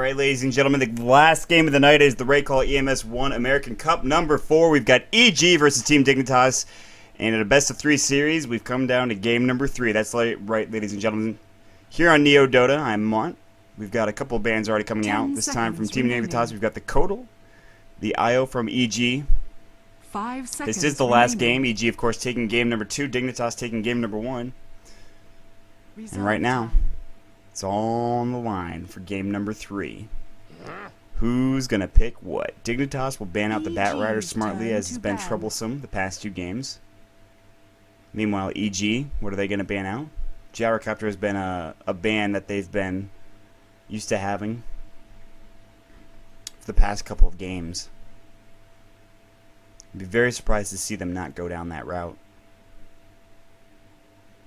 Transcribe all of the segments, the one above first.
Alright, ladies and gentlemen, the last game of the night is the Raidcall EMS 1 American Cup number 4. We've got EG versus Team Dignitas. And in a best-of-3 series, we've come down to game number 3. That's right, ladies and gentlemen. Here on Neo Dota, I'm Maut. We've got a couple of bands already coming out. This time from Team Dignitas, we've got the Kodal, the IO from EG. 5 seconds. This is the last game. EG, of course, taking game number 2. Dignitas taking game number 1. And right now, it's all on the line for game number 3. Who's going to pick what? Dignitas will ban out the Bat Rider smartly as it's been troublesome the past 2 games. Meanwhile, EG, what are they going to ban out? Gyrocopter has been a ban that they've been used to having for the past couple of games. I'd be very surprised to see them not go down that route.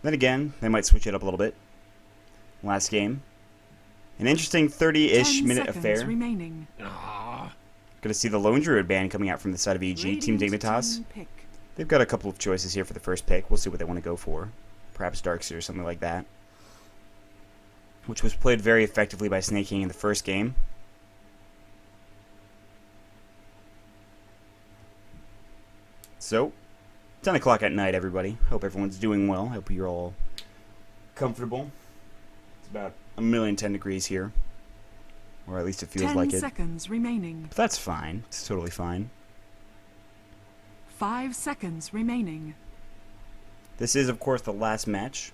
Then again, they might switch it up a little bit. Last game. An interesting 30-ish minute affair. Remaining. Going to see the Lone Druid ban coming out from the side of EG. Team Dignitas. They've got a couple of choices here for the first pick. We'll see what they want to go for. Perhaps Darkseer or something like that. Which was played very effectively by Snake King in the first game. So, 10 o'clock at night, everybody. Hope everyone's doing well. Hope you're all comfortable. It's about 1,010 degrees here. Or at least it feels like it. 10 seconds remaining. But that's fine. It's totally fine. 5 seconds remaining. This is, of course, the last match.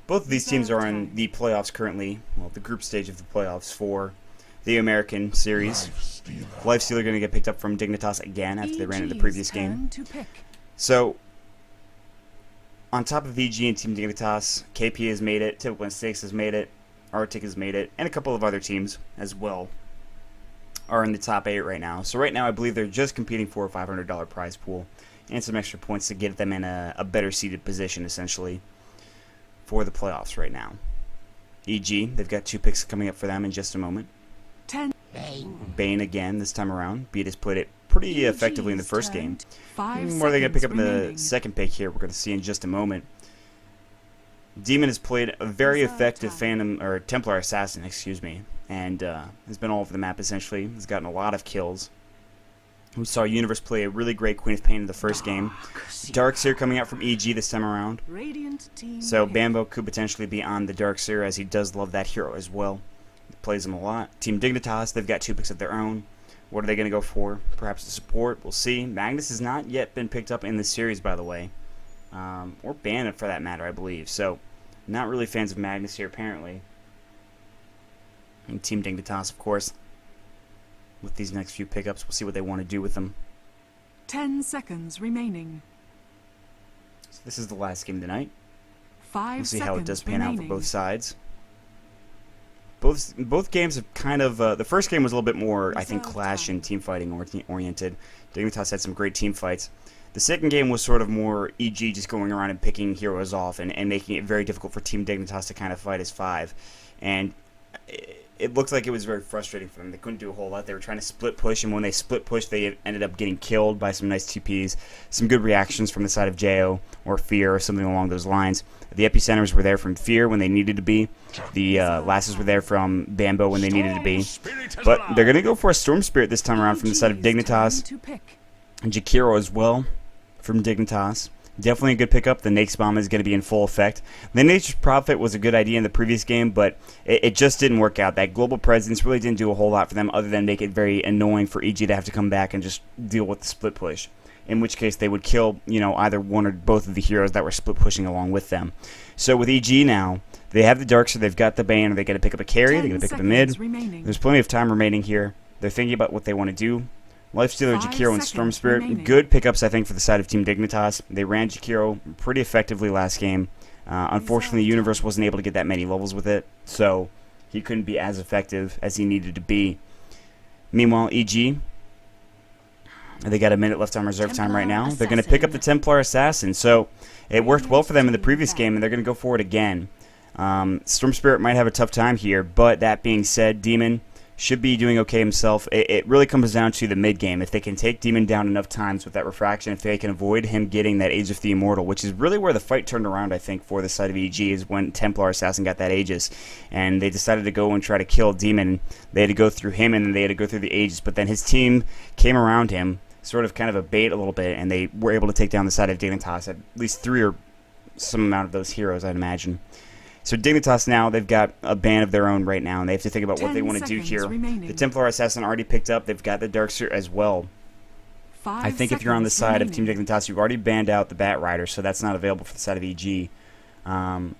Both of these teams are in the playoffs currently. Well, the group stage of the playoffs for the American series. Lifestealer going to get picked up from Dignitas again after they ran in the previous game. So, on top of EG and Team Dignitas, KP has made it, Typical Stakes has made it, Arctic has made it, and a couple of other teams as well are in the top 8 right now. So right now I believe they're just competing for a $500 prize pool and some extra points to get them in a better seated position, essentially, for the playoffs right now. EG, they've got 2 picks coming up for them in just a moment. 10. Bane again this time around. Beat has played it pretty effectively in the first game. What are they going to pick up in the second pick here? We're going to see in just a moment. Demon has played a very effective Templar Assassin, excuse me, and has been all over the map essentially. Has gotten a lot of kills. We saw Universe play a really great Queen of Pain in the first game. Darkseer coming out from EG this time around. So Bambo could potentially be on the Darkseer as he does love that hero as well. He plays him a lot. Team Dignitas, they've got 2 picks of their own. What are they going to go for? Perhaps the support. We'll see. Magnus has not yet been picked up in this series, by the way. Or banned for that matter, I believe. So, not really fans of Magnus here, apparently. And Team Dignitas, of course. With these next few pickups, we'll see what they want to do with them. 10 seconds remaining. So this is the last game of the night. 5 we'll see seconds how it does pan remaining. out for both sides. Both games have kind of... the first game was a little bit more, I think, clash and team fighting oriented. Dignitas had some great team fights. The second game was sort of more EG just going around and picking heroes off and making it very difficult for Team Dignitas to kind of fight as 5. And it looked like it was very frustrating for them. They couldn't do a whole lot. They were trying to split push, and when they split push, they ended up getting killed by some nice TPs. Some good reactions from the side of JO or Fear or something along those lines. The epicenters were there from Fear when they needed to be. The lasses were there from Bambo when they needed to be. But they're going to go for a Storm Spirit this time around from the side of Dignitas. And Jakiro as well from Dignitas. Definitely a good pickup. The Nake's Bomb is going to be in full effect. The Nature's Prophet was a good idea in the previous game, but it just didn't work out. That global presence really didn't do a whole lot for them other than make it very annoying for EG to have to come back and just deal with the split push. In which case they would kill, either one or both of the heroes that were split pushing along with them. So with EG now, they have the Darkseer, they've got the Bane, are they going to pick up a carry? They're going to pick up a mid. Remaining. There's plenty of time remaining here. They're thinking about what they want to do. Lifestealer, Jakiro, and Storm Spirit. Remaining. Good pickups, I think, for the side of Team Dignitas. They ran Jakiro pretty effectively last game. Unfortunately, Universe wasn't able to get that many levels with it, so he couldn't be as effective as he needed to be. Meanwhile, EG, they got a minute left on reserve time right now. They're going to pick up the Templar Assassin, so it worked well for them in the previous game, and they're going to go for it again. Storm Spirit might have a tough time here, but that being said, Demon should be doing okay himself. It really comes down to the mid game. If they can take Demon down enough times with that refraction, if they can avoid him getting that Aegis of the Immortal, which is really where the fight turned around, I think, for the side of EG, is when Templar Assassin got that Aegis, and they decided to go and try to kill Demon. They had to go through him, and then they had to go through the Aegis, but then his team came around him, sort of kind of a bait a little bit, and they were able to take down the side of Dignitas, at least 3 or some amount of those heroes, I'd imagine. So Dignitas now, they've got a ban of their own right now, and they have to think about what they want to do here. Remaining. The Templar Assassin already picked up. They've got the Darkseer as well. I think if you're on the side of Team Dignitas, you've already banned out the Bat Rider, so that's not available for the side of EG. I'm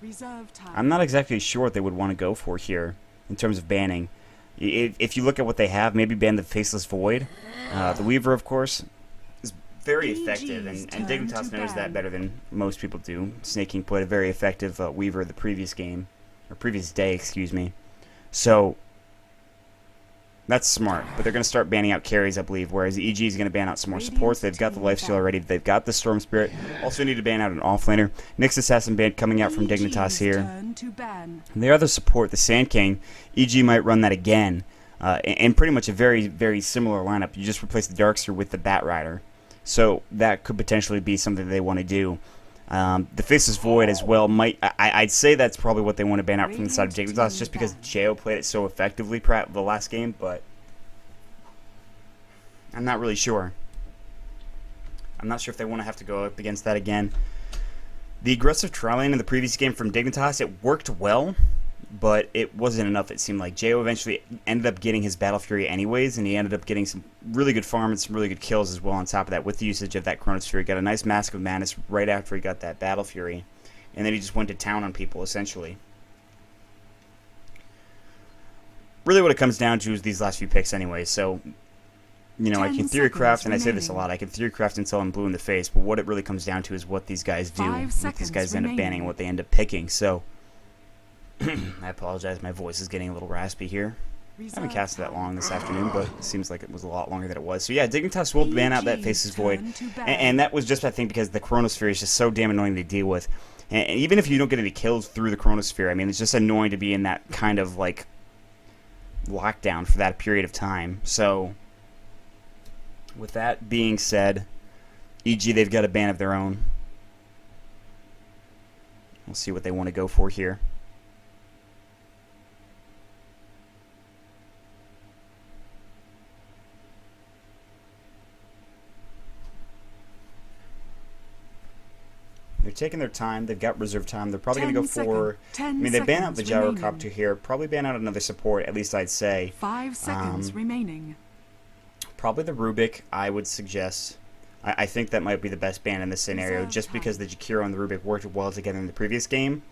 not exactly sure what they would want to go for here in terms of banning. If you look at what they have, maybe ban the Faceless Void. The Weaver, of course, is very effective, and Dignitas knows that better than most people do. Snake King played a very effective Weaver the previous game, or previous day, excuse me. So that's smart, but they're going to start banning out carries, I believe, whereas EG is going to ban out some more supports. They've got the Lifesteal already. They've got the Storm Spirit. Also need to ban out an offlaner. Nyx Assassin ban coming out from Dignitas here. And the other support, the Sand King, EG might run that again, in pretty much a very, very similar lineup. You just replace the Darkseer with the Bat Rider. So that could potentially be something they want to do. The Faceless Void as well might... I'd say that's probably what they want to ban out from the side of Dignitas, just because Jo played it so effectively the last game, but I'm not really sure. I'm not sure if they want to have to go up against that again. The aggressive tri-lane in the previous game from Dignitas, it worked well, but it wasn't enough, it seemed like. Jo eventually ended up getting his Battle Fury anyways, and he ended up getting some really good farm and some really good kills as well on top of that with the usage of that Chronosphere. He got a nice Mask of Madness right after he got that Battle Fury, and then he just went to town on people, essentially. Really what it comes down to is these last few picks anyway, so... You know, I can theorycraft, and I say this a lot, I can theorycraft until I'm blue in the face, but what it really comes down to is what these guys do, what these guys end up banning, what they end up picking, so... I apologize, my voice is getting a little raspy here. I haven't casted that long this afternoon, but it seems like it was a lot longer than it was. So yeah, Dignitas will ban out that Faceless Void, and that was just, I think, because the Chronosphere is just so damn annoying to deal with. And even if you don't get any kills through the Chronosphere, I mean, it's just annoying to be in that kind of, like, lockdown for that period of time. So, with that being said, EG, they've got a ban of their own. We'll see what they want to go for here. They're taking their time. They've got reserve time. They're probably going to go for... I mean, they ban out the Gyrocopter here. Probably ban out another support, at least I'd say. 5 seconds remaining. Probably the Rubik, I would suggest. I think that might be the best ban in this scenario, just because the Jakiro and the Rubik worked well together in the previous game.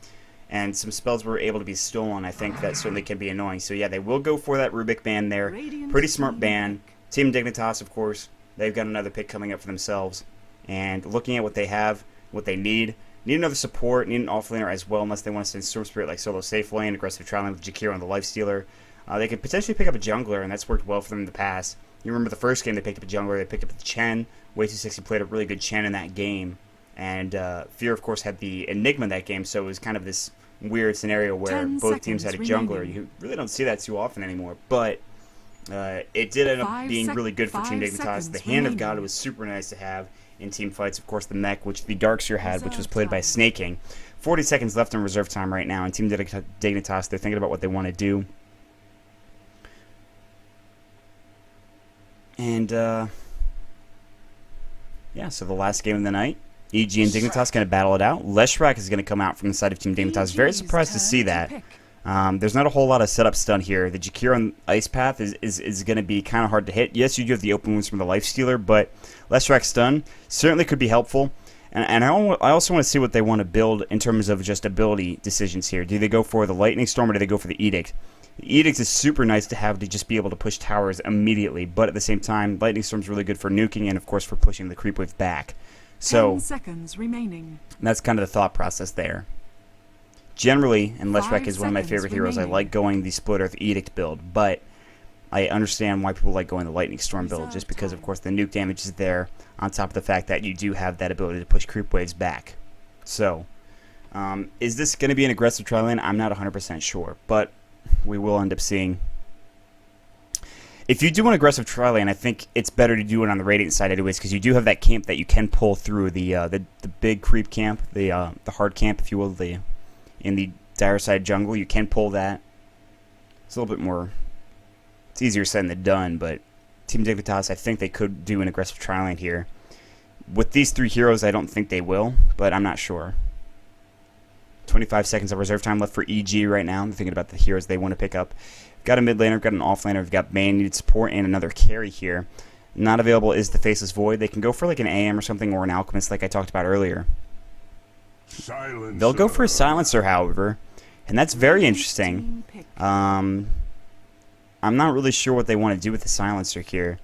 And some spells were able to be stolen. I think that certainly can be annoying. So yeah, they will go for that Rubik ban there. Pretty smart ban. Team Dignitas, of course. They've got another pick coming up for themselves. And looking at what they have... what they need another support, need an offlaner as well, unless they want to send Storm Spirit like solo safe lane, aggressive trial lane with Jakiro and the Lifestealer. They could potentially pick up a jungler, and that's worked well for them in the past. You remember the first game they picked up a jungler, they picked up the Chen. Way260 played a really good Chen in that game, and Fear, of course, had the Enigma that game, so it was kind of this weird scenario where both teams had a jungler. You really don't see that too often anymore, but it did end up being really good for Team Dignitas. The Hand of God was super nice to have in team fights. Of course, the mech, which the Darkseer had, which was played by Snake King. 40 seconds left in reserve time right now, and Team Dignitas, they're thinking about what they want to do. And, yeah, so the last game of the night, EG and Dignitas going to battle it out. Leshrac is going to come out from the side of Team Dignitas. Very surprised to see that. There's not a whole lot of setup stun here. The Jakiro on Ice Path is going to be kind of hard to hit. Yes, you do have the open wounds from the Lifestealer, but Leshrac stun certainly could be helpful. And I also want to see what they want to build in terms of just ability decisions here. Do they go for the Lightning Storm or do they go for the Edict? The Edict is super nice to have to just be able to push towers immediately, but at the same time, Lightning Storm's really good for nuking and, of course, for pushing the creep wave back. So 10 seconds remaining. That's kind of the thought process there. Generally, and Leshrac is one of my favorite heroes, I like going the Split Earth Edict build, but I understand why people like going the Lightning Storm build, just because, of course, the nuke damage is there, on top of the fact that you do have that ability to push creep waves back. So, is this going to be an aggressive tri lane? I'm not 100% sure, but we will end up seeing. If you do an aggressive tri-lane, I think it's better to do it on the Radiant side anyways, because you do have that camp that you can pull through, the big creep camp, the hard camp, if you will, in the dire side jungle. You can pull that. It's a little bit more, it's easier said than done, but Team Dignitas, I think they could do an aggressive tri-lane here. With these 3 heroes, I don't think they will, but I'm not sure. 25 seconds of reserve time left for EG right now. I'm thinking about the heroes they want to pick up. Got a mid laner, got an off laner, we've got Bane, needed support, and another carry here. Not available is the Faceless Void. They can go for like an AM or something, or an Alchemist like I talked about earlier. They'll go for a Silencer, however, and that's very interesting. I'm not really sure what they want to do with the Silencer here.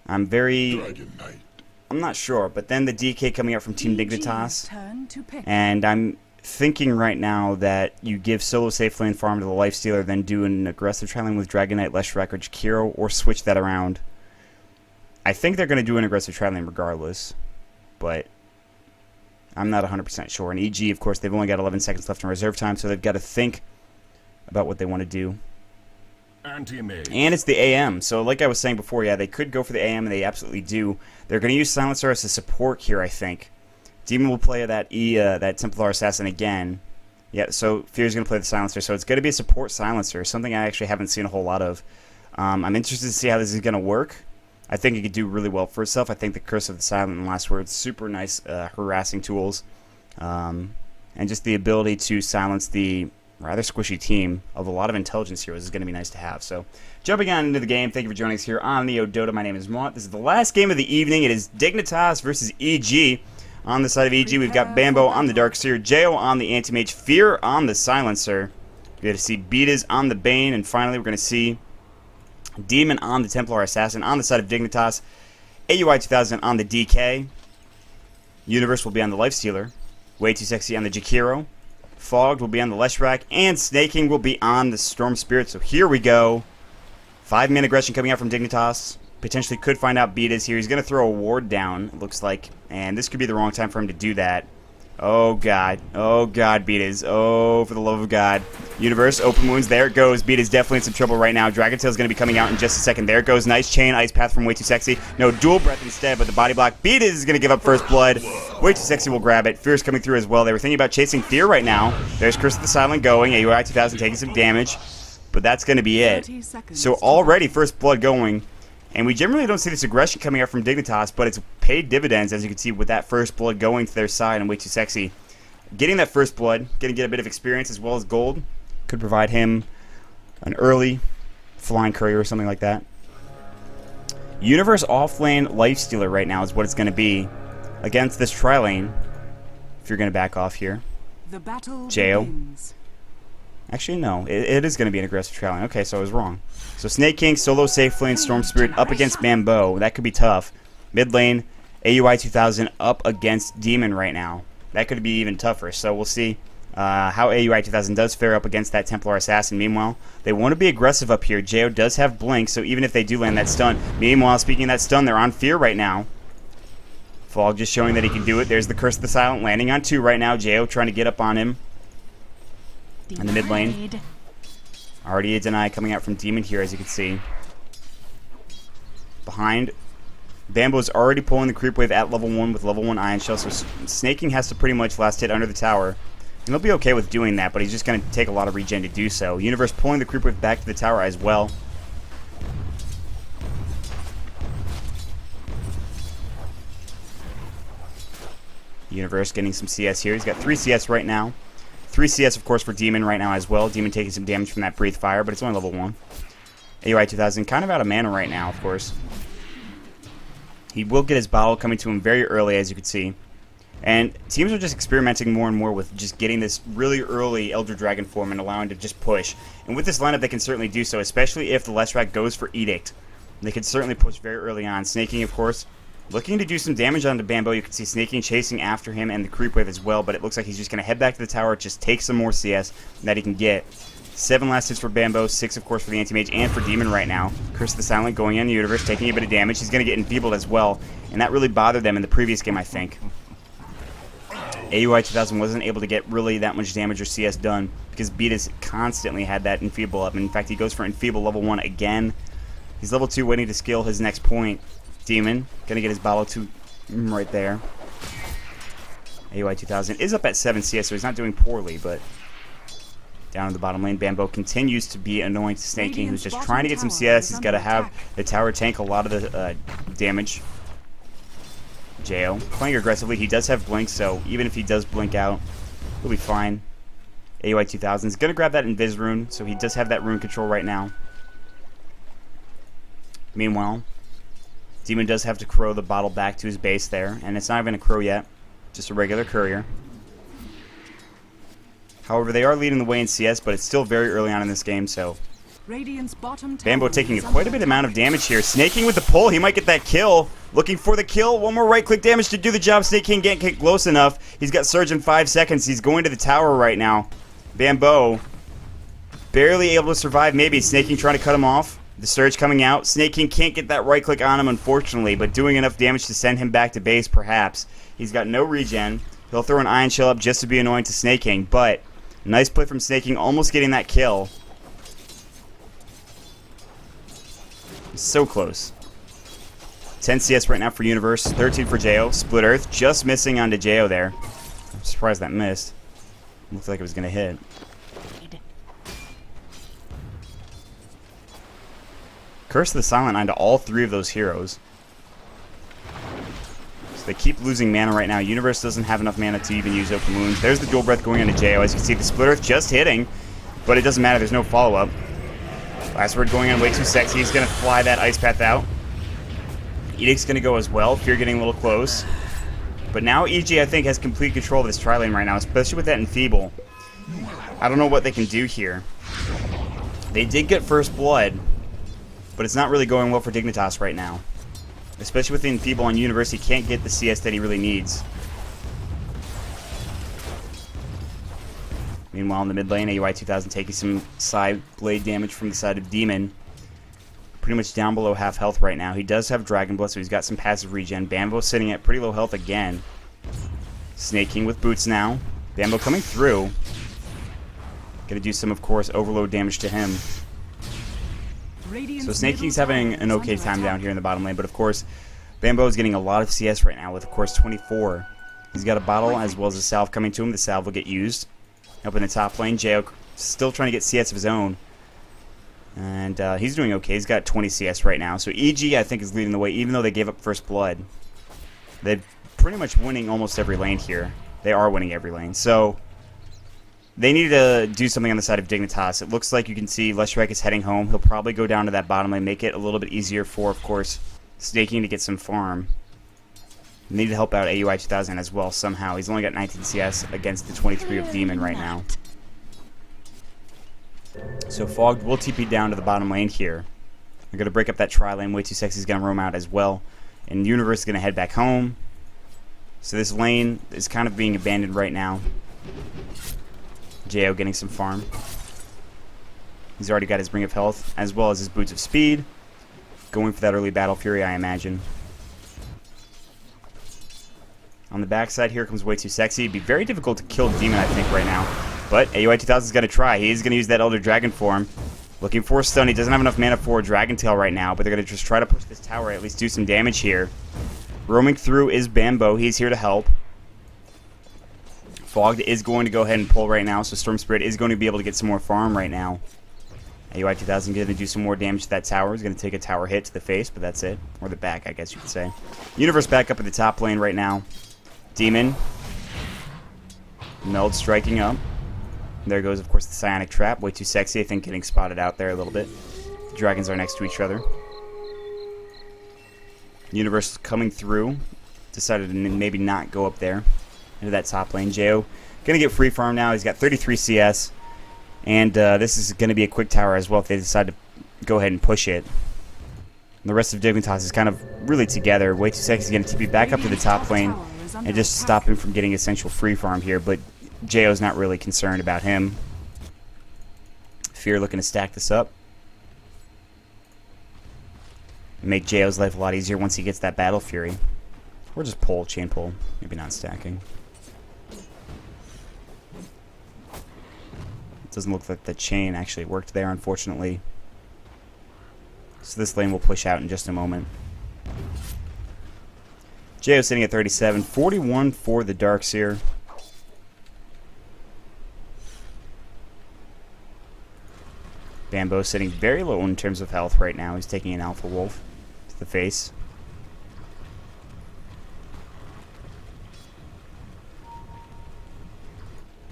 I'm not sure, but then the DK coming out from Team Dignitas, and I'm thinking right now that you give solo safe lane farm to the Lifestealer, then do an aggressive tri-lane with Dragon Knight, Leshrac, or Jakiro, or switch that around. I think they're going to do an aggressive tri-lane regardless, but I'm not 100% sure. And EG, of course, they've only got 11 seconds left in reserve time, so they've got to think about what they want to do. And it's the AM, so like I was saying before, yeah, they could go for the AM, and they absolutely do. They're going to use Silencer as a support here, I think. Demon will play that Templar Assassin again. Yeah, so Fear's going to play the Silencer, so it's going to be a support Silencer, something I actually haven't seen a whole lot of. I'm interested to see how this is going to work. I think it could do really well for itself. I think the Curse of the Silent and Last Word, super nice harassing tools. And just the ability to silence the rather squishy team of a lot of intelligence heroes is going to be nice to have. So, jumping on into the game, thank you for joining us here on Neo Dota. My name is Maut. This is the last game of the evening. It is Dignitas versus EG. On the side of EG, we've got Bambo on the Darkseer, Jo on the Anti-Mage, Fear on the Silencer. We're going to see Betas on the Bane, and finally we're going to see Demon on the Templar Assassin. On the side of Dignitas, AUI 2000 on the DK. Universe will be on the Lifestealer. Way Too Sexy on the Jakiro. Fogged will be on the Leshrac, and Snaking will be on the Storm Spirit. So here we go. 5-man aggression coming out from Dignitas. Potentially could find out Betas here. He's going to throw a ward down, it looks like. And this could be the wrong time for him to do that. Oh, God. Oh, God, Betas. Oh, for the love of God. Universe, open wounds. There it goes. Betas definitely in some trouble right now. Dragontail's going to be coming out in just a second. There it goes. Nice chain. Ice Path from Way Too Sexy. No, dual breath instead, but the body block. Betas is going to give up first blood. Way Too Sexy will grab it. Fear's coming through as well. They were thinking about chasing Fear right now. There's Curse of the Silent going. AUI 2000 taking some damage. But that's going to be it. So already first blood going. And we generally don't see this aggression coming out from Dignitas, but it's paid dividends, as you can see, with that first blood going to their side and Way Too Sexy. Getting that first blood, going to get a bit of experience as well as gold, could provide him an early flying courier or something like that. Universe offlane Lifestealer right now is what it's going to be against this tri-lane, if you're going to back off here. The battle Jo. begins. Actually, no. It is going to be an aggressive tri-lane. Okay, so I was wrong. So Snake King, solo safe lane, Storm Spirit up against Bambo. That could be tough. Mid lane, AUI 2000 up against Demon right now. That could be even tougher. So we'll see how AUI 2000 does fare up against that Templar Assassin. Meanwhile, they want to be aggressive up here. Jo does have Blink, so even if they do land that stun. Meanwhile, speaking of that stun, they're on Fear right now. Fog just showing that he can do it. There's the Curse of the Silent landing on 2 right now. Jo trying to get up on him in the mid lane. Already a deny coming out from Demon here, as you can see. Behind, Bambo's already pulling the creep wave at level 1 with level 1 Ion Shell, so Snaking has to pretty much last hit under the tower. And he'll be okay with doing that, but he's just going to take a lot of regen to do so. Universe pulling the creep wave back to the tower as well. Universe getting some CS here. He's got 3 CS right now. 3 CS, of course, for Demon right now as well. Demon taking some damage from that Breathe Fire, but it's only level 1. AUI 2000, kind of out of mana right now, of course. He will get his bottle coming to him very early, as you can see. And teams are just experimenting more and more with just getting this really early Elder Dragon form and allowing to just push. And with this lineup, they can certainly do so, especially if the Leshrac goes for Edict. They can certainly push very early on. Snaking, of course, looking to do some damage onto Bambo. You can see Snaking chasing after him and the creep wave as well, but it looks like he's just going to head back to the tower, just take some more CS that he can get. 7 last hits for Bambo, 6 of course for the Anti-Mage and for Demon right now. Curse of the Silent going in the Universe, taking a bit of damage. He's going to get enfeebled as well, and that really bothered them in the previous game, I think. AUI 2000 wasn't able to get really that much damage or CS done because Beatus constantly had that Enfeeble up. And in fact, he goes for Enfeeble level 1 again. He's level 2 waiting to scale his next point. Demon, gonna get his Bottle 2 right there. AUI 2000 is up at 7 CS, so he's not doing poorly, but down in the bottom lane, Bambo continues to be annoying to Snake King, who's just trying to get some CS. He's got to have the tower tank a lot of the damage. Jo playing aggressively. He does have Blink, so even if he does blink out, he'll be fine. AUI 2000 is going to grab that Invis rune, so he does have that rune control right now. Meanwhile, Demon does have to crow the bottle back to his base there, and it's not even a crow yet, just a regular courier. However, they are leading the way in CS, but it's still very early on in this game, so Bambo taking quite a bit amount of damage here. Snake King with the pull. He might get that kill. Looking for the kill. One more right-click damage to do the job. Snake King can't get close enough. He's got Surge in 5 seconds. He's going to the tower right now. Bambo barely able to survive. Maybe Snake King trying to cut him off. The Surge coming out. Snake King can't get that right-click on him, unfortunately, but doing enough damage to send him back to base, perhaps. He's got no regen. He'll throw an Ion Shell up just to be annoying to Snake King, but nice play from Snake King, almost getting that kill. So close. 10 CS right now for Universe, 13 for Jo. Split Earth, just missing onto Jo there. I'm surprised that missed. Looked like it was going to hit. Curse of the Silent onto all 3 of those heroes. So they keep losing mana right now. Universe doesn't have enough mana to even use Open Wounds. There's the Dual Breath going onto Jo. As you can see, the Split Earth just hitting, but it doesn't matter. There's no follow-up. Last Word going on way too sexy. He's going to fly that Ice Path out. Edict's going to go as well. Fear getting a little close. But now EG, I think, has complete control of this tri-lane right now, especially with that Enfeeble. I don't know what they can do here. They did get First Blood, but it's not really going well for Dignitas right now. Especially with the Enfeeble on Universe, he can't get the CS that he really needs. Meanwhile, in the mid lane, AUI 2000 taking some side blade damage from the side of Demon. Pretty much down below half health right now. He does have Dragon Blood, so he's got some passive regen. Bambo sitting at pretty low health again. Snake King with boots now. Bambo coming through. Gonna do some, of course, overload damage to him. So Snake King's having an okay time down here in the bottom lane, but of course, Bambo is getting a lot of CS right now with, of course, 24. He's got a bottle as well as a salve coming to him. The salve will get used. Up in the top lane, Jo still trying to get CS of his own. And he's doing okay. He's got 20 CS right now. So EG, I think, is leading the way, even though they gave up First Blood. They're pretty much winning almost every lane here. They are winning every lane. So they need to do something on the side of Dignitas. It looks like you can see Leshrac is heading home. He'll probably go down to that bottom lane, make it a little bit easier for, of course, Snake King to get some farm. They need to help out AUI 2000 as well somehow. He's only got 19 CS against the 23 of Demon right now. So Fogged will TP down to the bottom lane here. They're going to break up that tri-lane. Way Too Sexy is going to roam out as well. And Universe is going to head back home. So this lane is kind of being abandoned right now. Jo getting some farm. He's already got his Ring of Health as well as his Boots of Speed. Going for that early Battle Fury, I imagine. On the backside here comes Way Too Sexy. It'd be very difficult to kill Demon, I think, right now. But AUI 2000 is going to try. He's going to use that Elder Dragon form. Looking for a stun. He doesn't have enough mana for a Dragon Tail right now, but they're going to just try to push this tower, at least do some damage here. Roaming through is Bambo. He's here to help. Fogged is going to go ahead and pull right now, so Storm Spirit is going to be able to get some more farm right now. AUI 2000 going to do some more damage to that tower. He's going to take a tower hit to the face, but that's it. Or the back, I guess you could say. Universe back up at the top lane right now. Demon. Meld striking up. There goes, of course, the Psionic Trap. Way Too Sexy, I think, getting spotted out there a little bit. The dragons are next to each other. Universe coming through. Decided to maybe not go up there into that top lane. Jo going to get free farm now. He's got 33 CS. And this is going to be a quick tower as well if they decide to go ahead and push it. And the rest of Dignitas is kind of really together. Way Too Sexy is going to TP back up to the top lane and just stop him from getting essential free farm here. But Jo's not really concerned about him. Fear looking to stack this up. Make Jo's life a lot easier once he gets that Battle Fury. Or just pull, chain pull. Maybe not stacking. Doesn't look like the chain actually worked there, unfortunately. So this lane will push out in just a moment. Jo sitting at 37. 41 for the Darkseer. Bambo sitting very low in terms of health right now. He's taking an Alpha Wolf to the face.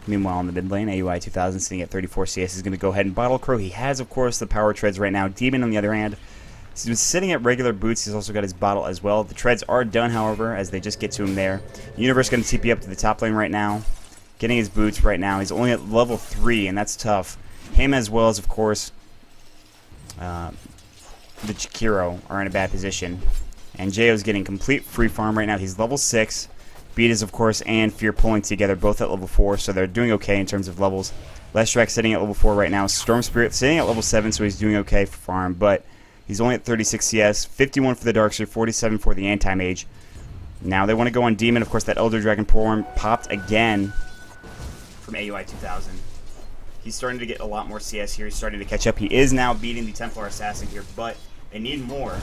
Meanwhile, in the mid lane, AUI 2000 sitting at 34 CS is going to go ahead and Bottle Crow. He has, of course, the power treads right now. Demon, on the other hand, he's been sitting at regular boots. He's also got his bottle as well. The treads are done, however, as they just get to him there. Universe going to TP up to the top lane right now. Getting his boots right now. He's only at level 3, and that's tough. Him as well as, of course, the Chikiro are in a bad position. And Jo's getting complete free farm right now. He's level 6. Beatas, of course, and Fear pulling together, both at level 4, so they're doing okay in terms of levels. Leshrac sitting at level 4 right now. Storm Spirit sitting at level 7, so he's doing okay for farm, but he's only at 36 CS, 51 for the Darkseer, 47 for the Anti-Mage. Now they want to go on Demon. Of course, that Elder Dragon Form popped again from AUI 2000. He's starting to get a lot more CS here. He's starting to catch up. He is now beating the Templar Assassin here, but they need more.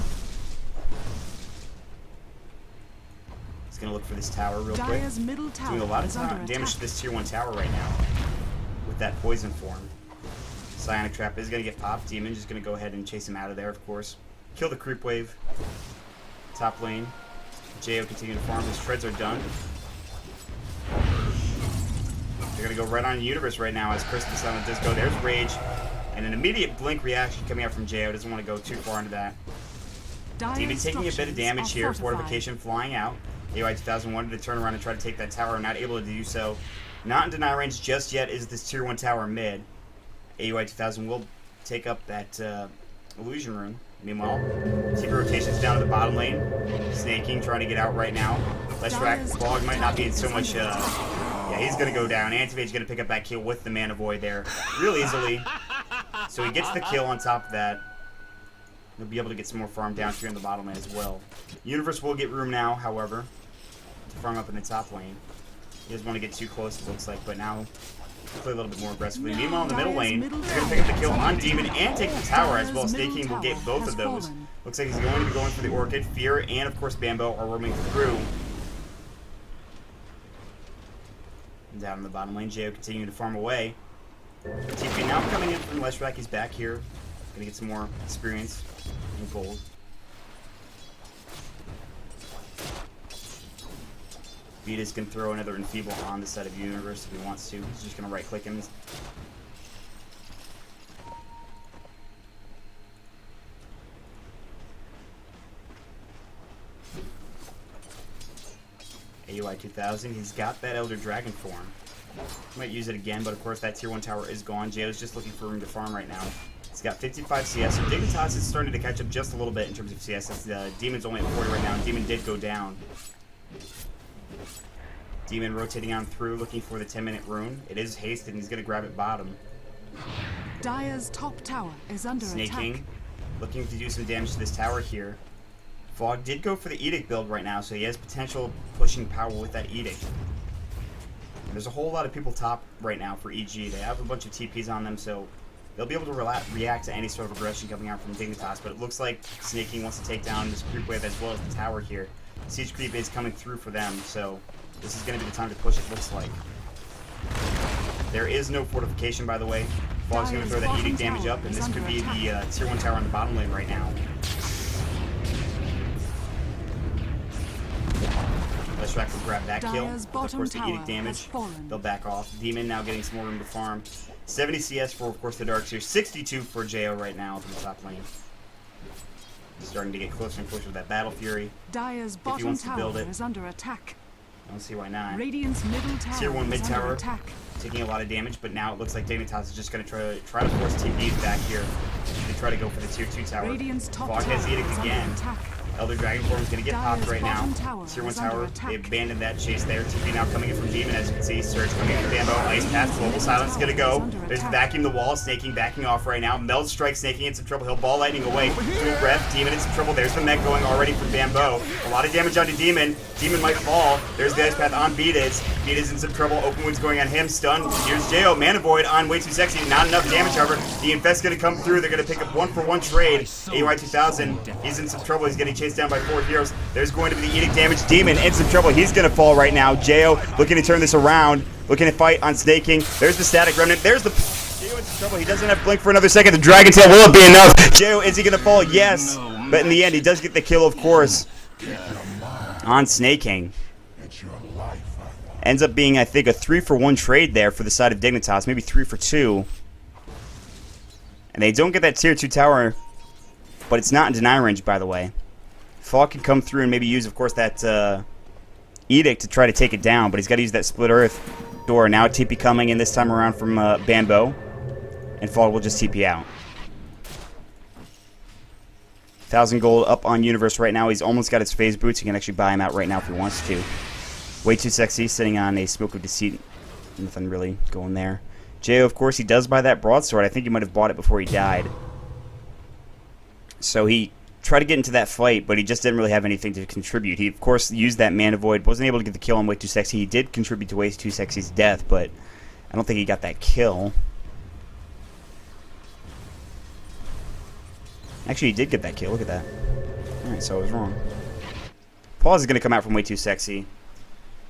He's going to look for this tower real quick. Middle tower doing a lot of damage to this tier 1 tower right now with that poison form. Psionic Trap is going to get popped. Demon just going to go ahead and chase him out of there, of course. Kill the creep wave. Top lane. Jo continuing to farm. His treads are done. They're going to go right on Universe right now as Chris Silent does go. There's Rage. And an immediate blink reaction coming out from Jo. Doesn't want to go too far into that. Demon taking a bit of damage here. Fortification flying out. AUI 2000 wanted to turn around and try to take that tower, not able to do so. Not in deny range just yet is this tier 1 tower mid. AUI 2000 will take up that illusion rune. Meanwhile, TP rotations down to the bottom lane. Snaking trying to get out right now. Leshrac Fog might not be in so much. Yeah, he's going to go down. Anti-Mage going to pick up that kill with the Mana Void there real easily. So he gets the kill on top of that. He'll be able to get some more farm down here in the bottom lane as well. Universe will get room now, however, to farm up in the top lane. He doesn't want to get too close, it looks like, but now play a little bit more aggressively. Meanwhile, in the middle lane, he's going to pick up the kill on Demon and take the tower as well. Snaking will get both of those. Looks like he's going to be going for the Orchid. Fear and, of course, Bambo are roaming through. And down in the bottom lane, Jo continuing to farm away. TP now coming in from Leshrac. He's back here. Going to get some more experience and gold. Beatas can throw another Enfeeble on the side of Universe if he wants to. He's just going to right-click him. AUI 2000, he's got that Elder Dragon form. Might use it again, but of course that tier 1 tower is gone. Jo's just looking for room to farm right now. He's got 55 CS, so Dignitas is starting to catch up just a little bit in terms of CS. Demon's only at 40 right now, and Demon did go down. Demon rotating on through, looking for the 10-minute rune. It is hasted, and he's going to grab it bottom. Dire's top tower is under Snaking, attack. looking to do some damage to this tower here. Fog did go for the Edict build right now, so he has potential pushing power with that Edict. And there's a whole lot of people top right now for EG. They have a bunch of TPs on them, so they'll be able to react to any sort of aggression coming out from Dignitas, but it looks like Snaking wants to take down this creep wave as well as the tower here. Siege creep is coming through for them, so this is going to be the time to push, it looks like. There is no fortification, by the way. Fog's going to throw that Edict damage up, and this could be the tier 1 tower on the bottom lane right now. Leshrac will grab that kill. Of course, the Edict damage. They'll back off. Demon now getting some more room to farm. 70 CS for, of course, the Darkseer. 62 for Jo right now from the top lane. Starting to get closer and closer with that Battle Fury. Dire's bottom tower is under attack. I don't see why not. Radiant's middle tower Tier 1 mid tower attack. taking a lot of damage, but now it looks like Dignitas is just going to try to force TPs back here. They try to go for the tier 2 tower. Radiant's top Fog has tower Edict is again. under attack. Elder Dragon Form is going to get popped Dire's right now. bottom tower Tier 1 is under tower, attack. they abandoned that chase there. TP now coming in from Demon, as you can see. Surge coming in from Bambo. Ice Path, Global Silence is going to go. There's Vacuum the Wall, Snaking backing off right now. Meld Strike, Snaking in some trouble. He'll Ball Lightning away. Dual Breath, Demon in some trouble. There's the mech going already from Bambo. A lot of damage onto Demon. Demon might fall. There's the Ice Path on Beatis. Beatis in some trouble. Open Wound's going on him. Stun. Here's Jo. Mana Void on Way Too Sexy. Not enough damage, however. The Infest's going to come through. They're going to pick up 1-for-1 trade. AY 2000. He's in some trouble. He's getting chased down by 4 heroes. There's going to be the Edict damage. Demon in some trouble. He's going to fall right now. Jo looking to turn this around. Looking to fight on Snaking. There's the Static Remnant. There's the... Jo in some trouble. He doesn't have Blink for another second. The Dragon Tail, will it be enough? Jo, is he going to fall? Yes. But in the end, he does get the kill, of course, on Snaking. Ends up being, I think, a 3-for-1 trade there for the side of Dignitas. Maybe 3-for-2. And they don't get that tier 2 tower, but it's not in deny range, by the way. Fall can come through and maybe use, of course, that Edict to try to take it down, but he's got to use that Split Earth door. Now TP coming in this time around from Bambo, and Fall will just TP out. 1,000 gold up on Universe right now. He's almost got his phase boots. He can actually buy him out right now if he wants to. Way Too Sexy, sitting on a Smoke of Deceit. Nothing really going there. Jo, of course, he does buy that broadsword. I think he might have bought it before he died. So he tried to get into that fight, but he just didn't really have anything to contribute. He, of course, used that Mana Void. Wasn't able to get the kill on Way Too Sexy. He did contribute to Way Too Sexy's death, but I don't think he got that kill. Actually, he did get that kill. Look at that. Alright, so I was wrong. Pause is going to come out from Way Too Sexy.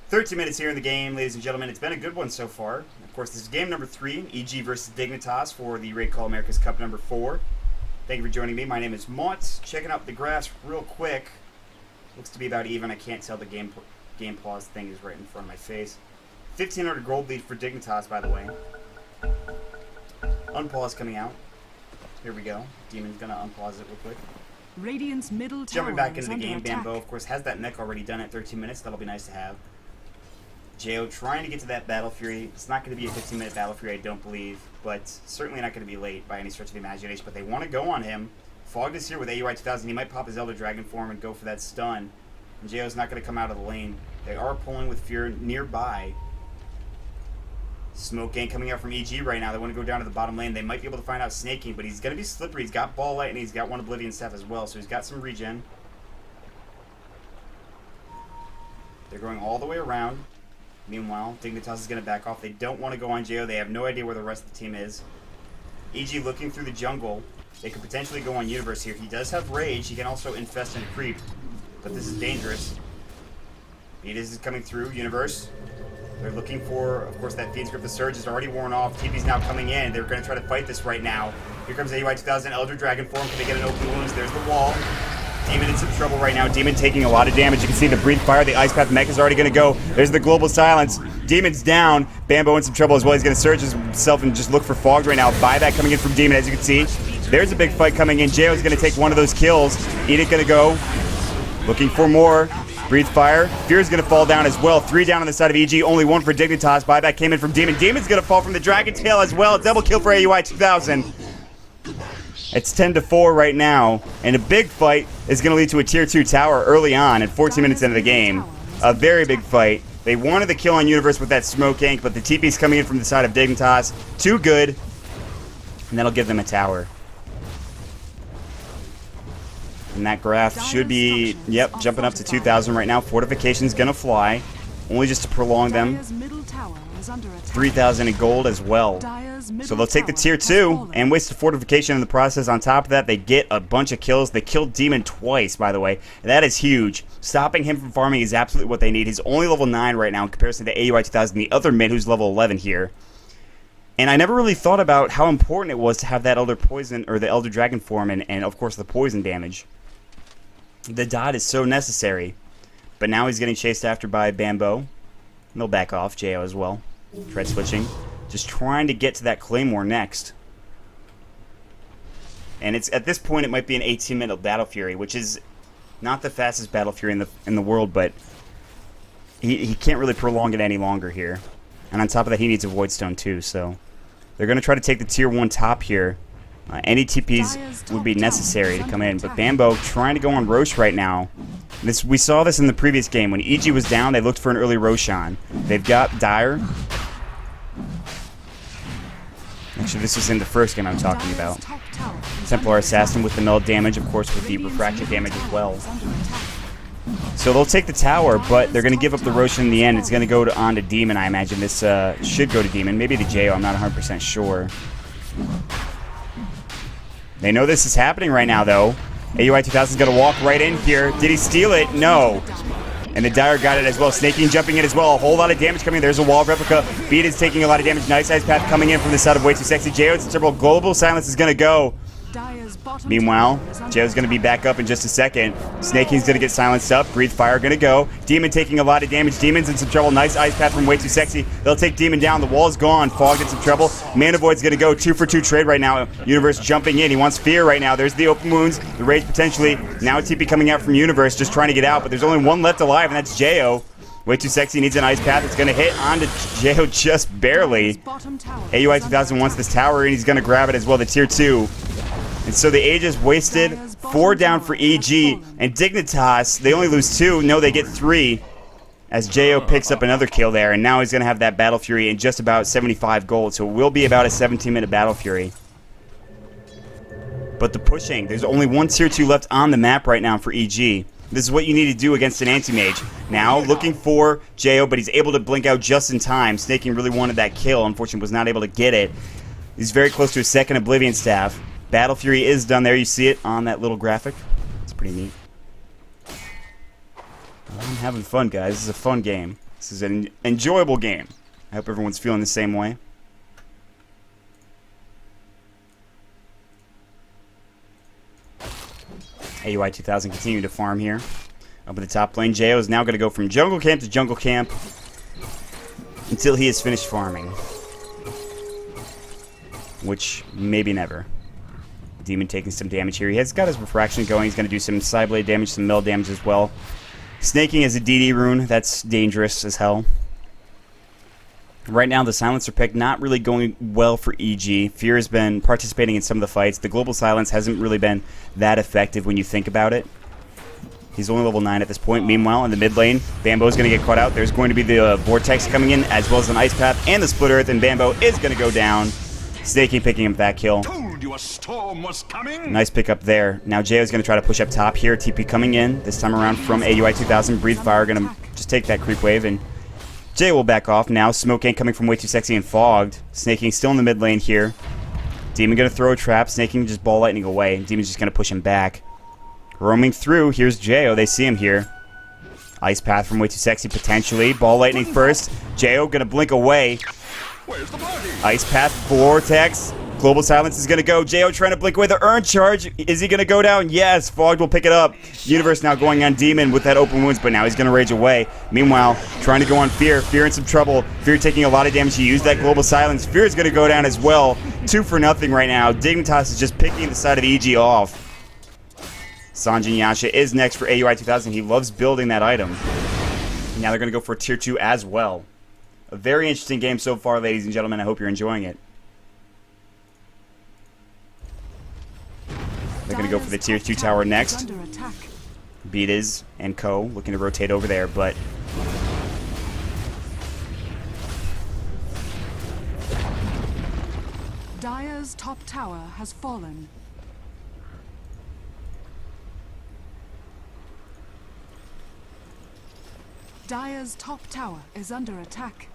13 minutes here in the game, ladies and gentlemen. It's been a good one so far. Of course, this is game number 3, EG versus Dignitas for the Raidcall America's Cup number 4. Thank you for joining me. My name is Maut. Checking out the graphs real quick. Looks to be about even. I can't tell. The game pause thing is right in front of my face. 1,500 gold lead for Dignitas, by the way. Unpause coming out. Here we go. Demon's gonna unpause it real quick. Radiant's middle tower Jumping back is into the under game, attack. Bambo, of course, has that mech already done at 13 minutes. That'll be nice to have. Jo trying to get to that Battle Fury. It's not going to be a 15-minute Battle Fury, I don't believe, but certainly not going to be late by any stretch of the imagination. But they want to go on him. Fogged is here with AUI 2000. He might pop his Elder Dragon form and go for that stun. And Jo's not going to come out of the lane. They are pulling with Fear nearby. Smoke gang coming out from EG right now. They want to go down to the bottom lane. They might be able to find out Snaking, but he's going to be slippery. He's got Ball Light and he's got one Oblivion Staff as well, so he's got some regen. They're going all the way around. Meanwhile, Dignitas is going to back off. They don't want to go on Jo. They have no idea where the rest of the team is. EG looking through the jungle. They could potentially go on Universe here. He does have Rage. He can also Infest and Creep, but this is dangerous. Beatis is coming through Universe. They're looking for, of course, that Fiend's Grip. The Surge is already worn off. TP's now coming in. They're going to try to fight this right now. Here comes AUI 2000. Elder Dragon form. Can they get an open wounds? There's the wall. Demon in some trouble right now. Demon taking a lot of damage. You can see the Breathe Fire. The Ice Path mech is already going to go. There's the Global Silence. Demon's down. Bambo in some trouble as well. He's going to surge himself and just look for Fogged right now. Buyback coming in from Demon, as you can see. There's a big fight coming in. Jo is going to take one of those kills. Edict going to go. Looking for more. Breathe Fire. Fear is going to fall down as well. 3 down on the side of EG. Only 1 for Dignitas. Buyback came in from Demon. Demon's going to fall from the Dragon Tail as well. Double kill for AUI 2000. It's 10-4 right now, and a big fight is going to lead to a Tier 2 tower early on at 14 minutes into the game. A very big fight. They wanted the kill on Universe with that Smoke Ink, but the TP's coming in from the side of Dignitas. Too good, and that'll give them a tower. And that graph should be, yep, jumping up to 2,000 right now. Fortification's going to fly, only just to prolong them. 3,000 in gold as well. So they'll take the Tier 2 and waste the fortification in the process. On top of that, they get a bunch of kills. They killed Demon twice, by the way. And that is huge. Stopping him from farming is absolutely what they need. He's only level 9 right now in comparison to AUI 2000, the other mid who's level 11 here. And I never really thought about how important it was to have that Elder Poison, or the Elder Dragon form, and of course the poison damage. The dot is so necessary. But now he's getting chased after by Bambo. And they'll back off, Jo as well. Tread switching. Just trying to get to that Claymore next. And it's at this point it might be an 18-minute Battle Fury, which is not the fastest Battle Fury in the world, but he can't really prolong it any longer here. And on top of that, he needs a Void Stone too, so they're going to try to take the Tier 1 top here. Any TPs would be necessary to come in, but Bambo trying to go on Roche right now. We saw this in the previous game. When EG was down, they looked for an early Roshan. They've got Dire. Actually, this was in the first game I'm talking about. Templar Assassin with the meld damage, of course, with the refraction damage as well. So they'll take the tower, but they're going to give up the Roshan in the end. It's going to go on to Demon, I imagine. This should go to Demon. Maybe to JO, I'm not 100% sure. They know this is happening right now, though. AUI 2000 is going to walk right in here. Did he steal it? No. And the Dire got it as well. Snaking jumping in as well. A whole lot of damage coming. There's a wall of replica. Beat is taking a lot of damage. Nice Ice Path coming in from the side of Way Too Sexy. JO, it's a global silence is going to go. Meanwhile, JO's going to be back up in just a second. Snaking's going to get silenced up. Breathe Fire going to go. Demon taking a lot of damage. Demon's in some trouble. Nice Ice Path from Way Too Sexy. They'll take Demon down. The wall's gone. Fogged in some trouble. Mana Void's going to go. 2 for 2 trade right now. Universe jumping in. He wants Fear right now. There's the open wounds. The Rage potentially. Now a TP coming out from Universe just trying to get out, but there's only one left alive, and that's JO. Way Too Sexy needs an Ice Path. It's going to hit onto JO just barely. AUI 2000 wants this tower, and he's going to grab it as well, the tier 2. And so the Aegis wasted. 4 down for EG. And Dignitas, they only lose 2. No, they get 3. As JO picks up another kill there. And now he's going to have that Battle Fury in just about 75 gold. So it will be about a 17-minute Battle Fury. But the pushing, there's only one tier 2 left on the map right now for EG. This is what you need to do against an anti-mage. Now, looking for JO, but he's able to blink out just in time. Snaking really wanted that kill. Unfortunately, was not able to get it. He's very close to his second Oblivion Staff. Battle Fury is done there. You see it on that little graphic. It's pretty neat. I'm having fun, guys. This is a fun game. This is an enjoyable game. I hope everyone's feeling the same way. AUI 2000 continue to farm here. Up at the top lane, JO is now going to go from jungle camp to jungle camp until he is finished farming. Which, maybe never. Demon taking some damage here. He has got his refraction going. He's going to do some side blade damage, some meld damage as well. Snaking is a DD rune. That's dangerous as hell. Right now, the Silencer pick not really going well for EG. Fear has been participating in some of the fights. The Global Silence hasn't really been that effective when you think about it. He's only level 9 at this point. Meanwhile, in the mid lane, Bambo's going to get caught out. There's going to be the Vortex coming in, as well as an Ice Path and the Split Earth, and Bambo is going to go down. Snaking picking up that kill. Told you a storm was coming. Nice pick up there. Now JO's going to try to push up top here. TP coming in, this time around from AUI 2000. Breathe Fire going to just take that creep wave, and JO will back off now. Smoke ain't coming from Way Too Sexy and Fogged. Snaking still in the mid lane here. Demon going to throw a trap. Snaking just ball lightning away. Demon's just going to push him back. Roaming through, here's JO. They see him here. Ice Path from Way Too Sexy potentially. Ball lightning first. JO going to blink away. Where's the party? Ice Path, Vortex. Global Silence is going to go. JO trying to blink away the Urn Charge. Is he going to go down? Yes. Fogged will pick it up. Universe now going on Demon with that open wounds, but now he's going to rage away. Meanwhile, trying to go on Fear. Fear in some trouble. Fear taking a lot of damage. He used that Global Silence. Fear is going to go down as well. 2 for nothing right now. Dignitas is just picking the side of the EG off. Sanjin Yasha is next for AUI 2000. He loves building that item. Now they're going to go for tier 2 as well. A very interesting game so far, ladies and gentlemen. I hope you're enjoying it. They're going to go for the tier 2 tower next. Beat and Co. looking to rotate over there, but Dire's top tower has fallen. Dire's top tower is under attack.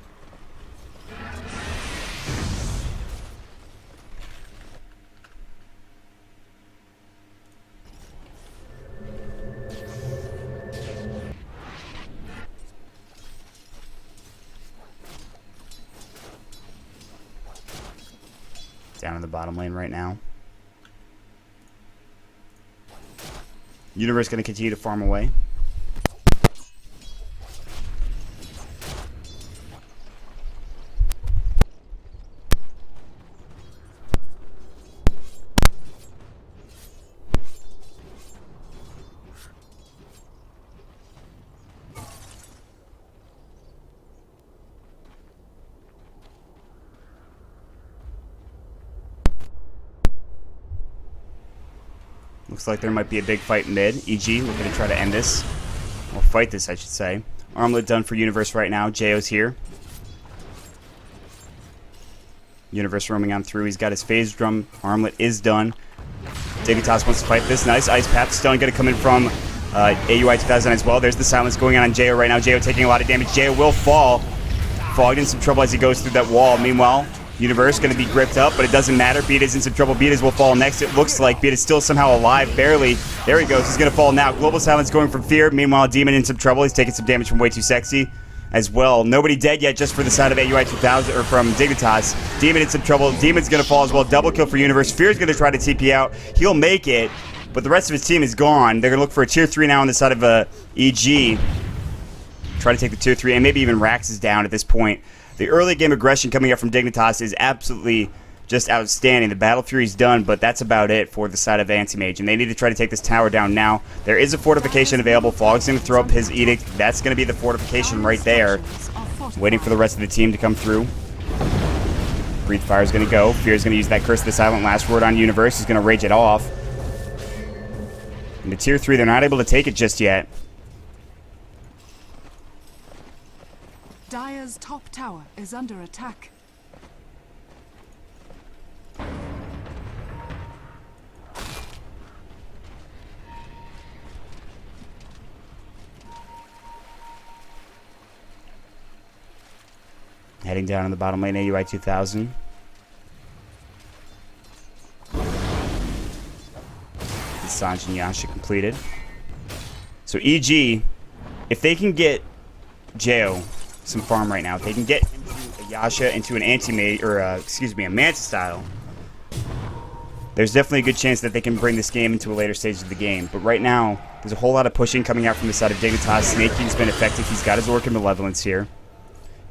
down in the bottom lane right now. Universe going to continue to farm away. Looks like there might be a big fight mid. EG looking to try to end this. Or fight this, I should say. Armlet done for Universe right now. Jo's here. Universe roaming on through. He's got his phase drum. Armlet is done. Dignitas wants to fight this. Nice Ice Path Stone going to come in from AUI 2000 as well. There's the silence going on Jo right now. Jo taking a lot of damage. Jo will fall. Fogged in some trouble as he goes through that wall. Meanwhile, Universe going to be gripped up, but it doesn't matter. Beata's in some trouble. Beata's will fall next. It looks like Beata's still somehow alive, barely. There he goes. He's going to fall now. Global silence going from Fear. Meanwhile, Demon in some trouble. He's taking some damage from Way Too Sexy as well. Nobody dead yet, just for the side of AUI 2000, or from Dignitas. Demon in some trouble. Demon's going to fall as well. Double kill for Universe. Fear's going to try to TP out. He'll make it, but the rest of his team is gone. They're going to look for a tier 3 now on the side of EG. Try to take the tier 3, and maybe even Rax is down at this point. The early game aggression coming up from Dignitas is absolutely just outstanding. The Battle Fury's done, but that's about it for the side of Anti-Mage, and they need to try to take this tower down now. There is a fortification available. Fogg's going to throw up his Edict. That's going to be the fortification right there. Waiting for the rest of the team to come through. Breathe Fire's going to go. Fear's going to use that Curse of the Silent Last Word on Universe. He's going to rage it off. And the tier 3, they're not able to take it just yet. Dire's top tower is under attack. Heading down in the bottom lane, AUI 2000. Sanj and Yasha completed. So EG, if they can get Jo some farm right now, if they can get him to Yasha into an anti-mage, or excuse me, a Manta style, there's definitely a good chance that they can bring this game into a later stage of the game. But right now, there's a whole lot of pushing coming out from the side of Dignitas. Snakey's been effective. He's got his Orc and Malevolence here.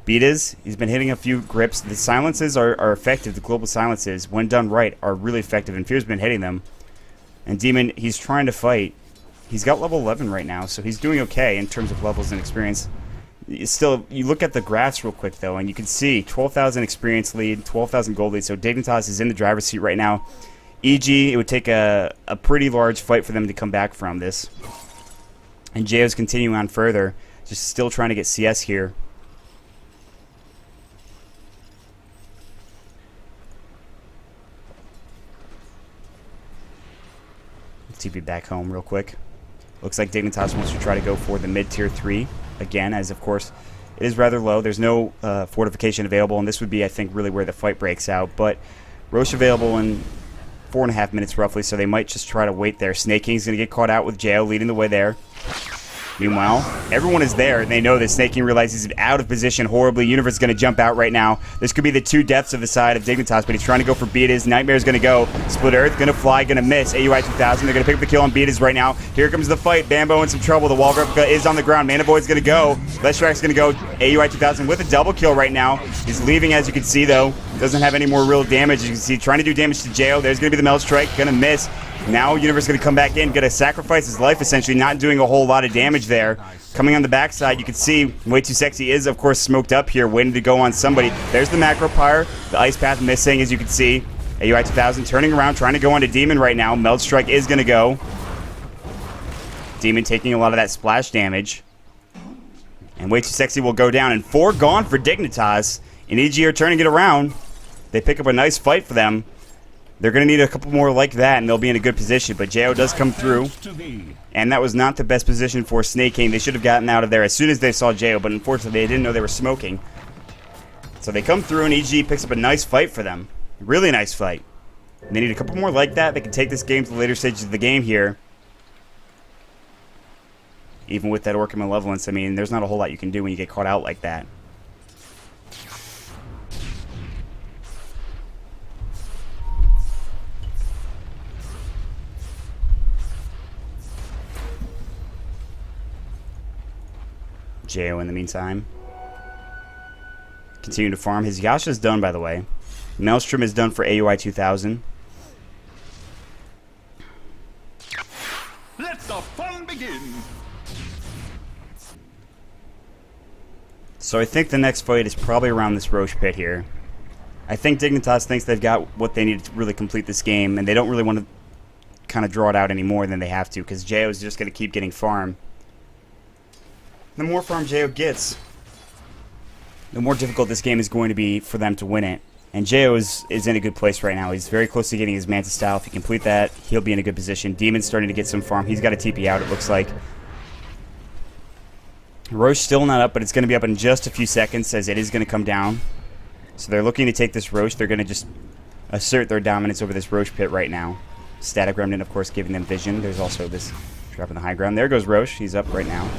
Beata's, he's been hitting a few grips. The silences are effective. The global silences, when done right, are really effective, and Fear's been hitting them. And Demon, he's trying to fight. He's got level 11 right now, so he's doing okay in terms of levels and experience. Still, you look at the graphs real quick, though, and you can see 12,000 experience lead, 12,000 gold lead. So Dignitas is in the driver's seat right now. EG, it would take a pretty large fight for them to come back from this. And Jo's continuing on further, just still trying to get CS here. TP back home real quick. Looks like Dignitas wants to try to go for the mid-tier 3 again, as of course it is rather low. There's no fortification available, and this would be, I think, really where the fight breaks out. But Roche available in 4.5 minutes roughly, so they might just try to wait there. Snake King's going to get caught out with Jo leading the way there. Meanwhile, everyone is there, and they know that Snake King realizes he's out of position horribly. Universe is going to jump out right now. This could be the 2 deaths of the side of Dignitas, but he's trying to go for Beata's. Nightmare's going to go. Split Earth, going to fly, going to miss. AUI 2000, they're going to pick up the kill on Beata's right now. Here comes the fight. Bambo in some trouble. The wall replica is on the ground. Mana Void's going to go. Leshrax's going to go. AUI 2000 with a double kill right now. He's leaving, as you can see, though. Doesn't have any more real damage. You can see trying to do damage to Jo. There's going to be the Melt Strike. Going to miss. Now Universe is going to come back in. Going to sacrifice his life, essentially. Not doing a whole lot of damage there. Coming on the backside, you can see Way Too Sexy is, of course, smoked up here, waiting to go on somebody. There's the Macro Pyre. The Ice Path missing, as you can see. AUI 2000 turning around, trying to go onto Demon right now. Meld Strike is going to go. Demon taking a lot of that splash damage. And Way Too Sexy will go down. And 4 gone for Dignitas. And EG are turning it around. They pick up a nice fight for them. They're going to need a couple more like that, and they'll be in a good position. But Jo does come through. And that was not the best position for Snake King. They should have gotten out of there as soon as they saw Jo, but unfortunately they didn't know they were smoking. So they come through, and EG picks up a nice fight for them. Really nice fight. And they need a couple more like that. They can take this game to the later stages of the game here. Even with that Orc and Malevolence, I mean, there's not a whole lot you can do when you get caught out like that. Jo in the meantime. Continue to farm. His Yasha's done, by the way. Maelstrom is done for AUI 2000. Let the fun begin. So I think the next fight is probably around this Roche pit here. I think Dignitas thinks they've got what they need to really complete this game, and they don't really want to kind of draw it out any more than they have to, because Jo is just going to keep getting farm. The more farm Jo gets, the more difficult this game is going to be for them to win it. And Jo is in a good place right now. He's very close to getting his Manta style. If he complete that, he'll be in a good position. Demon's starting to get some farm. He's got a TP out, it looks like. Roche still not up, but it's going to be up in just a few seconds, as it is going to come down. So they're looking to take this Roche. They're going to just assert their dominance over this Roche pit right now. Static Remnant, of course, giving them vision. There's also this trap in the high ground. There goes Roche. He's up right now.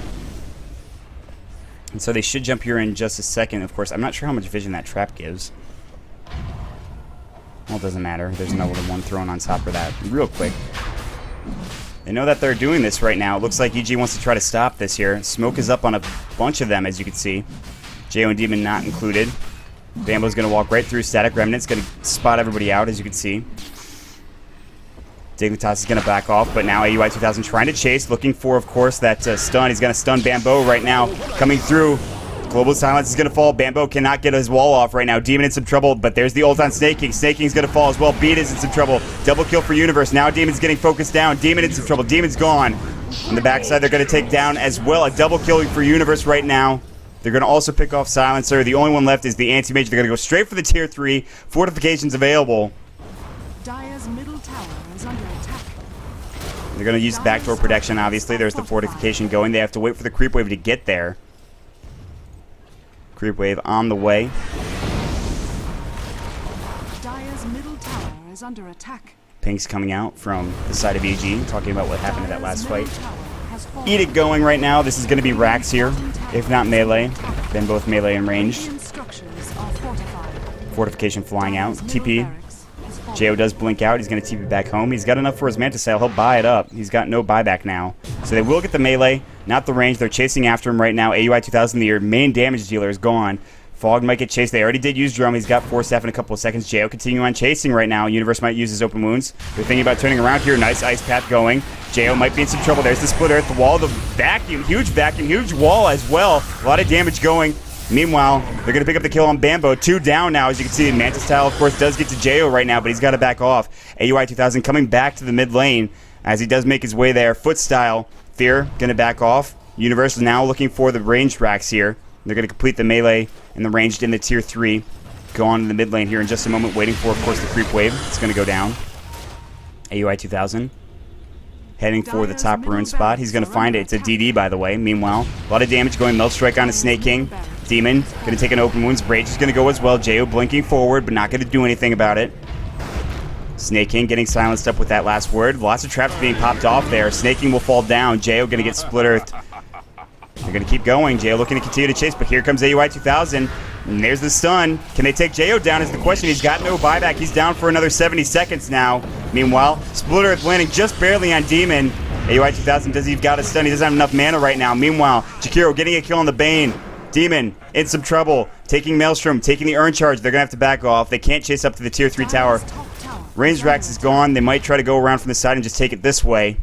And so they should jump here in just a second. Of course, I'm not sure how much vision that trap gives. Well, it doesn't matter. There's another one thrown on top of that real quick. They know that they're doing this right now. It looks like EG wants to try to stop this here. Smoke is up on a bunch of them, as you can see. Jo and Demon not included. Bambo's going to walk right through. Static Remnant's going to spot everybody out, as you can see. Dignitas is going to back off, but now AUI 2000 trying to chase, looking for, of course, that stun. He's going to stun Bambo right now, coming through. Global Silence is going to fall. Bambo cannot get his wall off right now. Demon in some trouble, but there's the ult on Snake King. Snake King's going to fall as well. Beat is in some trouble. Double kill for Universe. Now Demon's getting focused down. Demon in some trouble. Demon's gone. On the backside, they're going to take down as well. A double kill for Universe right now. They're going to also pick off Silencer. The only one left is the Anti-Mage. They're going to go straight for the Tier 3. Fortifications available. Dire's middle tower is under attack. They're going to use backdoor protection, obviously. There's the fortification going. They have to wait for the creep wave to get there. Creep wave on the way. Dire's middle tower is under attack. Pink's coming out from the side of EG, talking about what happened in that last Dire's fight. middle tower has fallen. Eat it going right now. This is going to be Rax here, if not melee. Then both melee and ranged. Radiant structures are fortified. Fortification flying out. Dire's middle TP. barracks has fallen. Jo does blink out. He's going to TP back home. He's got enough for his Manta Style. He'll buy it up. He's got no buyback now. So they will get the melee, not the range. They're chasing after him right now. AUI 2000, the main damage dealer, is gone. Fog might get chased. They already did use Drum. He's got 4 staff in a couple of seconds. Jo continue on chasing right now. Universe might use his open wounds. They're thinking about turning around here. Nice ice path going. Jo might be in some trouble. There's the split earth, the wall, the vacuum, huge wall as well. A lot of damage going. Meanwhile, they're going to pick up the kill on Bambo. 2 down now, as you can see. Mantis Tile, of course, does get to Jo right now, but he's got to back off. AUI 2000 coming back to the mid lane as he does make his way there. Foot Style. Fear going to back off. Universe is now looking for the ranged racks here. They're going to complete the melee and the ranged in the tier 3. Go on in the mid lane here in just a moment, waiting for, of course, the creep wave. It's going to go down. AUI 2000 heading for the top rune spot. He's going to find it. It's a DD, by the way. Meanwhile, a lot of damage going. Melt Strike on a Snake King. Demon going to take an open wounds. Rage is going to go as well. Jo blinking forward, but not going to do anything about it. Snake King getting silenced up with that last word. Lots of traps being popped off there. Snake King will fall down. Jo going to get split earthed. They're going to keep going. Jo looking to continue to chase, but here comes AUI 2000. And there's the stun. Can they take Jo down is the question. He's got no buyback. He's down for another 70 seconds now. Meanwhile, Split Earth landing just barely on Demon. AUI 2000 does he's got a stun. He doesn't have enough mana right now. Meanwhile, Jakiro getting a kill on the Bane. Demon in some trouble. Taking Maelstrom, taking the Urn Charge. They're going to have to back off. They can't chase up to the tier 3 tower. Dire's top tower Range Rax is gone. They might try to go around from the side and just take it this way.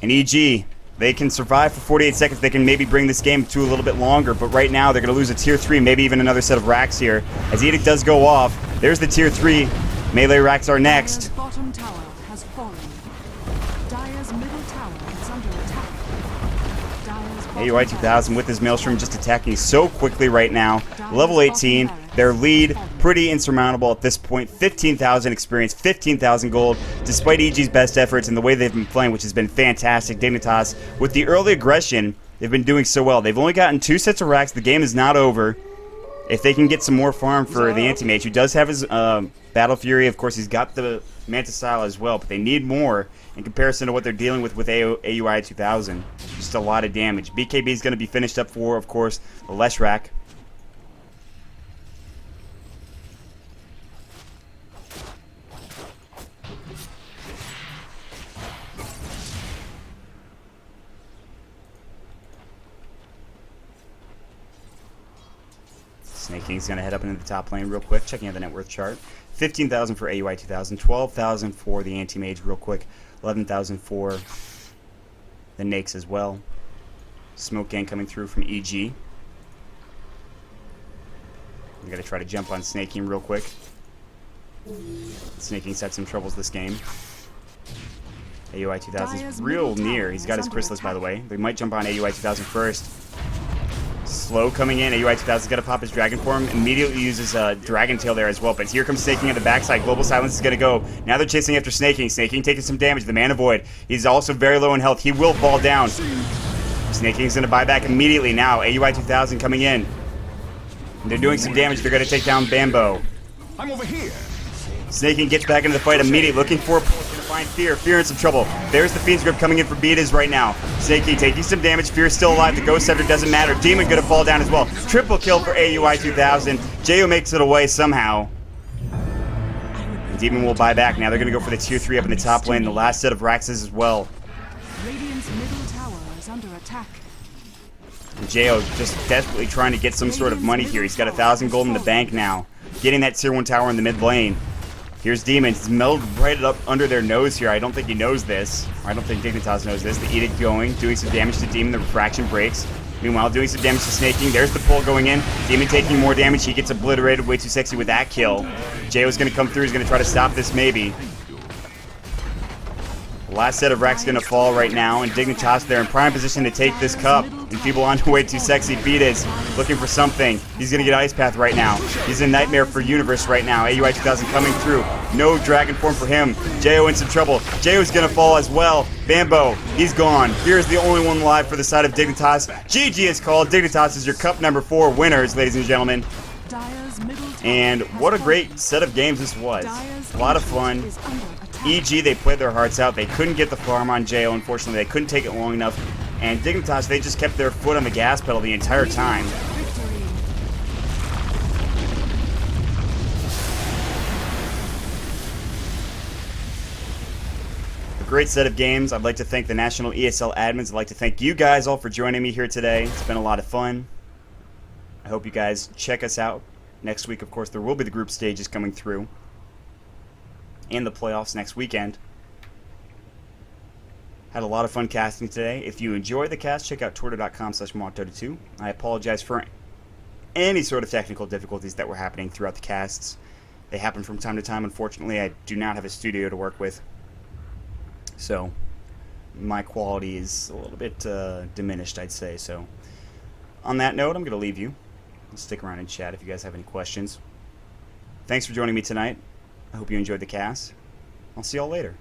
And EG, they can survive for 48 seconds. They can maybe bring this game to a little bit longer. But right now, they're going to lose a tier 3, maybe even another set of racks here. As Edict does go off, there's the tier 3. Melee racks are next. Dire's bottom tower has fallen. Dire's middle tower is under attack. Dire's bottom AUI 2000 with his Maelstrom just attacking so quickly right now. Level 18, their lead pretty insurmountable at this point. 15,000 experience, 15,000 gold, despite EG's best efforts and the way they've been playing, which has been fantastic. Dignitas, with the early aggression, they've been doing so well. They've only gotten 2 sets of racks. The game is not over. If they can get some more farm for the Anti-Mage, who does have his Battle Fury, of course, he's got the Manta Style as well, but they need more in comparison to what they're dealing with AUI 2000. Just a lot of damage. BKB is going to be finished up for, of course, the Lesh rack. Snake King's going to head up into the top lane real quick, checking out the net worth chart. 15,000 for AUI 2000, 12,000 for the Anti-Mage real quick, 11,000 for the Nakes as well. Smoke Gang coming through from EG. We got to try to jump on Snake King real quick. Snake King's had some troubles this game. AUI 2000 is real near. He's got his Chrysalis, by the way. They might jump on AUI 2000 first. Slow coming in. AUI 2000's got to pop his Dragon Form. Immediately uses Dragon Tail there as well. But here comes Snaking at the backside. Global Silence is going to go. Now they're chasing after Snaking. Snaking taking some damage. The Mana Void. He's also very low in health. He will fall down. Snaking's going to buy back immediately now. AUI 2000 coming in. They're doing some damage. They're going to take down Bambo. I'm over here. Snaking gets back into the fight immediately, looking for a pull. He's going to find Fear. Fear in some trouble. There's the Fiend's Grip coming in for Beatas right now. Snaking taking some damage. Fear's still alive. The Ghost Scepter doesn't matter. Demon going to fall down as well. Triple kill for AUI 2000. Jo makes it away somehow. And Demon will buy back. Now they're going to go for the tier 3 up in the top lane. The last set of Raxes as well. Radiant's middle tower is under attack. Jo just desperately trying to get some sort of money here. He's got 1,000 gold in the bank now. Getting that tier 1 tower in the mid lane. Here's Demon. He's melded right up under their nose here. I don't think he knows this. I don't think Dignitas knows this. The Edict going, doing some damage to Demon. The Refraction breaks. Meanwhile, doing some damage to Snaking. There's the pull going in. Demon taking more damage. He gets obliterated. Way too sexy with that kill. Jo's going to come through. He's going to try to stop this maybe. Last set of Rax going to fall right now, and Dignitas, they're in prime position to take this cup. Enfeeble onto way too sexy. Beatas looking for something. He's going to get Ice Path right now. He's in Nightmare for Universe right now. AUI 2000 coming through. No Dragon Form for him. Jo in some trouble. Jo's going to fall as well. Bambo, he's gone. Fear's the only one alive for the side of Dignitas. GG is called. Dignitas is your cup number 4 winners, ladies and gentlemen. And what a great set of games this was. A lot of fun. EG, they played their hearts out. They couldn't get the farm on Jo, unfortunately. They couldn't take it long enough. And Dignitas, they just kept their foot on the gas pedal the entire time. A great set of games. I'd like to thank the National ESL admins. I'd like to thank you guys all for joining me here today. It's been a lot of fun. I hope you guys check us out. Next week, of course, there will be the group stages coming through. And the playoffs next weekend. Had a lot of fun casting today. If you enjoyed the cast, check out twitter.com/MautDota2. I apologize for any sort of technical difficulties that were happening throughout the casts. They happen from time to time. Unfortunately, I do not have a studio to work with. So, my quality is a little bit diminished, I'd say. So, on that note, I'm going to leave you. Stick around and chat if you guys have any questions. Thanks for joining me tonight. I hope you enjoyed the cast. I'll see y'all later.